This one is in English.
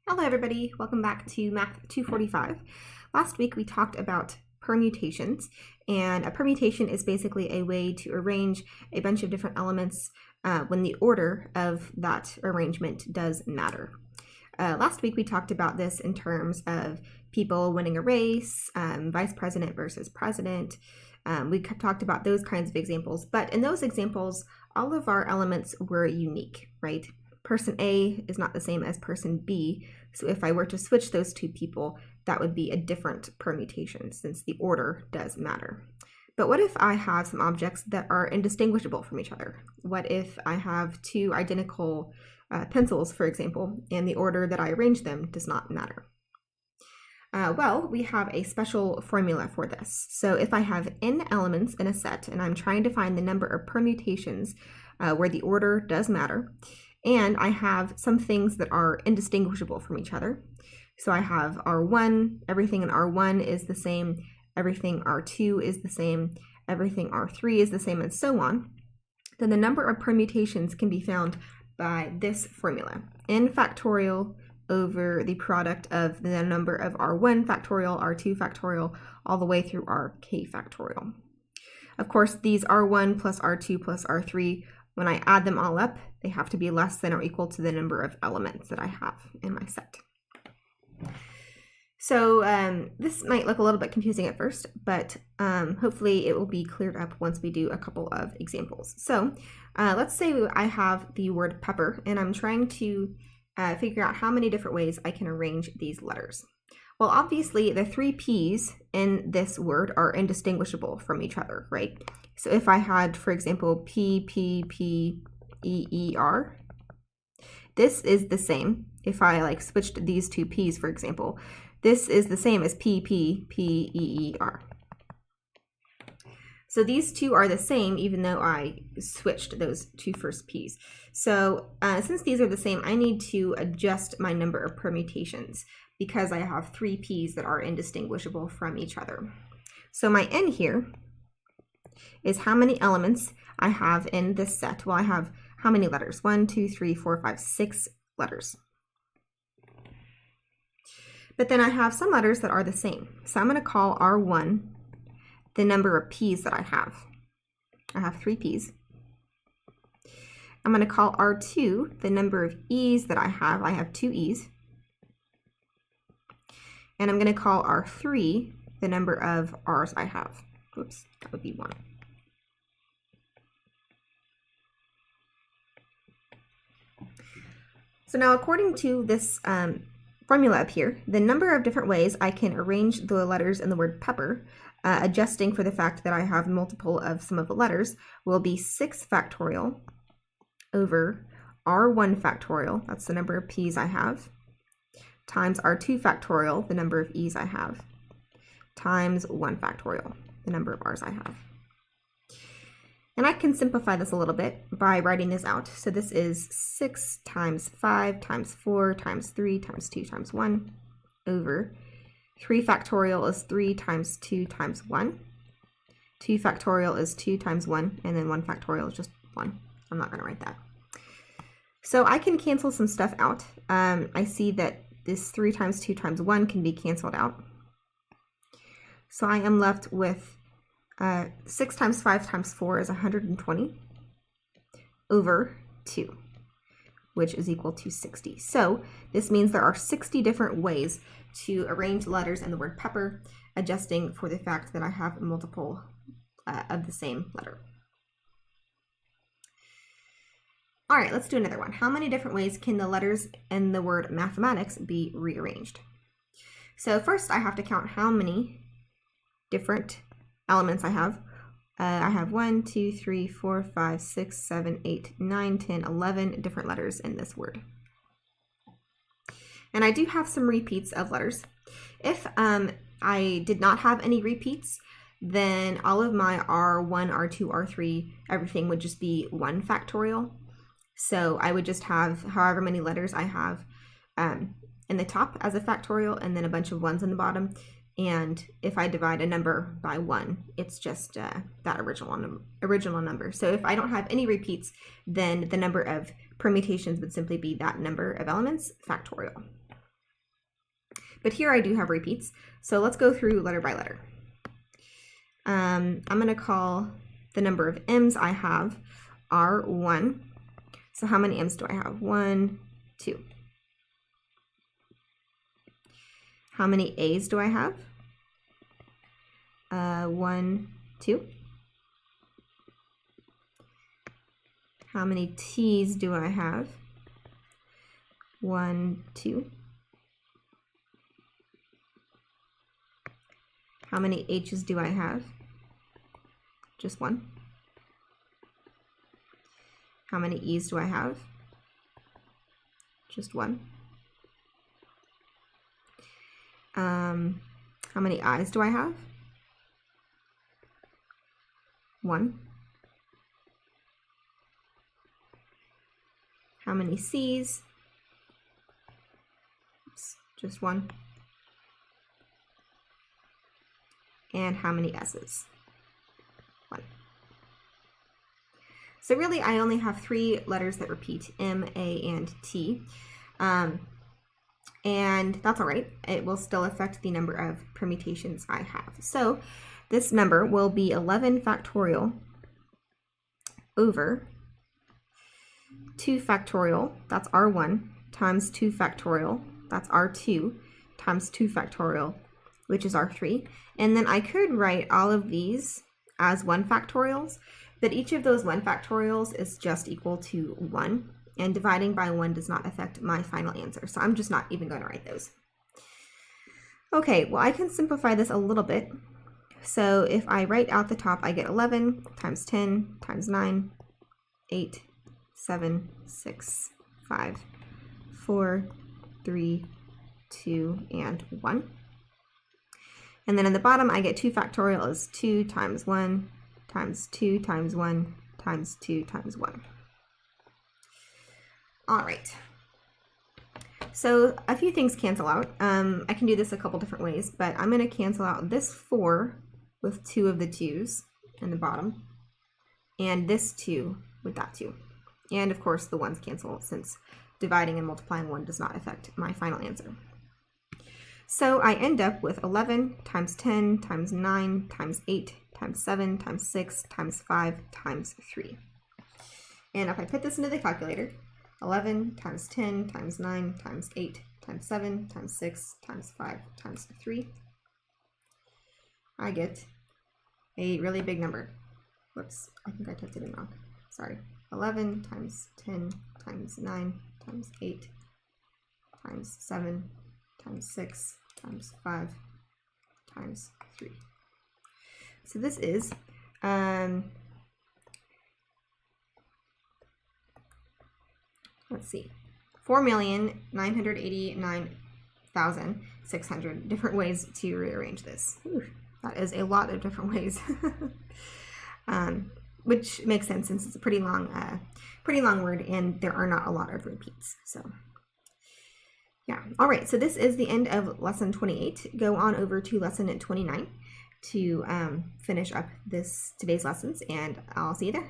Hello everybody, welcome back to Math 245. Last week we talked about permutations, and a permutation is basically a way to arrange a bunch of different elements when the order of that arrangement does matter. Last week we talked about this in terms of people winning a race, vice president versus president. We talked about those kinds of examples, but in those examples all of our elements were unique, right? Person A is not the same as person B, so if I were to switch those two people, that would be a different permutation since the order does matter. But what if I have some objects that are indistinguishable from each other? What if I have two identical pencils, for example, and the order that I arrange them does not matter? Well, we have a special formula for this. So if I have n elements in a set and I'm trying to find the number of permutations where the order does matter, and I have some things that are indistinguishable from each other. So I have R1, everything in R1 is the same, everything R2 is the same, everything R3 is the same, and so on. Then the number of permutations can be found by this formula, n factorial over the product of the number of R1 factorial, R2 factorial, all the way through Rk factorial. Of course, these R1 plus R2 plus R3, when I add them all up, they have to be less than or equal to the number of elements that I have in my set. So this might look a little bit confusing at first, but hopefully it will be cleared up once we do a couple of examples. So let's say I have the word pepper, and I'm trying to figure out how many different ways I can arrange these letters. Well, obviously the three P's in this word are indistinguishable from each other, right? So if I had, for example, P, P, P, E, E, R, this is the same. If I switched these two P's, for example, this is the same as P, P, P, E, E, R. So these two are the same even though I switched those two first P's. So since these are the same, I need to adjust my number of permutations because I have three P's that are indistinguishable from each other. So my n here is how many elements I have in this set. Well, I have how many letters? 1, 2, 3, 4, 5, 6 letters. But then I have some letters that are the same. So I'm going to call R1 the number of P's that I have. I have 3 P's. I'm going to call R2 the number of E's that I have. I have 2 E's. And I'm going to call R3 the number of R's I have. Oops, that would be 1. So now according to this formula up here, the number of different ways I can arrange the letters in the word pepper, adjusting for the fact that I have multiple of some of the letters, will be 6 factorial over R1 factorial, that's the number of P's I have, times R2 factorial, the number of E's I have, times 1 factorial, the number of R's I have. And I can simplify this a little bit by writing this out. So this is 6 times 5 times 4 times 3 times 2 times 1 over 3 factorial is 3 times 2 times 1. 2 factorial is 2 times 1, and then 1 factorial is just 1. I'm not going to write that. So I can cancel some stuff out. I see that this 3 times 2 times 1 can be canceled out. So I am left with 6 times 5 times 4 is 120 over 2, which is equal to 60. So this means there are 60 different ways to arrange letters in the word pepper, adjusting for the fact that I have multiple of the same letter. All right, let's do another one. How many different ways can the letters in the word mathematics be rearranged? So first I have to count how many different elements I have. I have 1, 2, 3, 4, 5, 6, 7, 8, 9, 10, 11 different letters in this word. And I do have some repeats of letters. If I did not have any repeats, then all of my R1, R2, R3, everything would just be 1 factorial. So I would just have however many letters I have in the top as a factorial and then a bunch of 1s in the bottom. And if I divide a number by 1, it's just that original number. So if I don't have any repeats, then the number of permutations would simply be that number of elements factorial. But here I do have repeats. So let's go through letter by letter. I'm going to call the number of M's I have R1. So how many M's do I have? 1, 2. How many A's do I have? 1, 2. How many T's do I have? 1, 2. How many H's do I have? Just 1. How many E's do I have? Just 1. How many I's do I have? 1. How many C's? Oops, just 1. And how many S's? 1. So really, I only have 3 letters that repeat, M, A, and T. And that's all right. It will still affect the number of permutations I have. So this number will be 11 factorial over 2 factorial, that's R1, times 2 factorial, that's R2, times 2 factorial, which is R3. And then I could write all of these as 1 factorials, but each of those 1 factorials is just equal to 1, and dividing by 1 does not affect my final answer. So I'm just not even going to write those. Okay, well, I can simplify this a little bit. So if I write out the top, I get 11 times 10 times 9, 8, 7, 6, 5, 4, 3, 2, and 1. And then in the bottom, I get 2 factorial is 2 times 1 times 2 times 1 times 2 times 1. All right. So a few things cancel out. I can do this a couple different ways, but I'm going to cancel out this 4 with 2 of the 2's in the bottom, and this 2 with that 2. And of course, the 1's cancel since dividing and multiplying 1 does not affect my final answer. So I end up with 11 times 10 times 9 times 8 times 7 times 6 times 5 times 3. And if I put this into the calculator, 11 times 10 times 9 times 8 times 7 times 6 times 5 times 3, I get a really big number. Whoops, I think I typed it in wrong. Sorry. 11 times 10 times 9 times 8 times 7 times 6 times 5 times 3. So this is let's see, 4,989,600 different ways to rearrange this. Ooh, that is a lot of different ways. Which makes sense since it's a pretty long word and there are not a lot of repeats. So yeah. All right. So this is the end of lesson 28. Go on over to lesson 29 to finish up today's lessons, and I'll see you there.